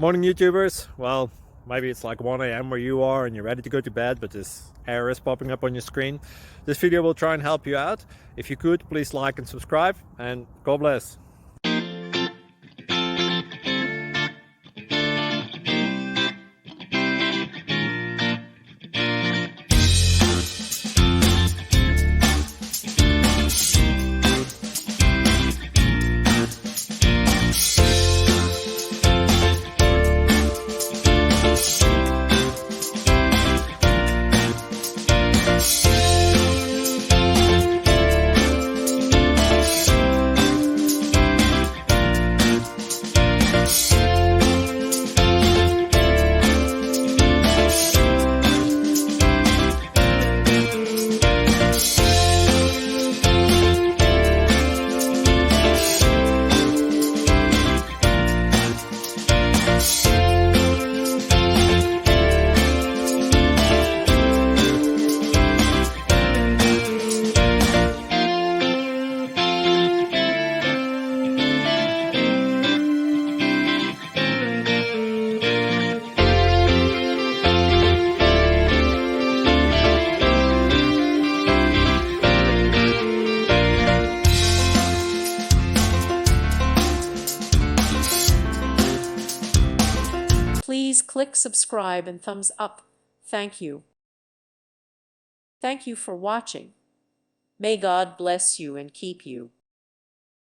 Morning YouTubers. Well, maybe it's like 1 a.m. where you are and you're ready to go to bed, but this error is popping up on your screen. This video will try and help you out. If you could, please like and subscribe, and God bless. Please click subscribe and thumbs up. Thank you. Thank you for watching. May God bless you and keep you.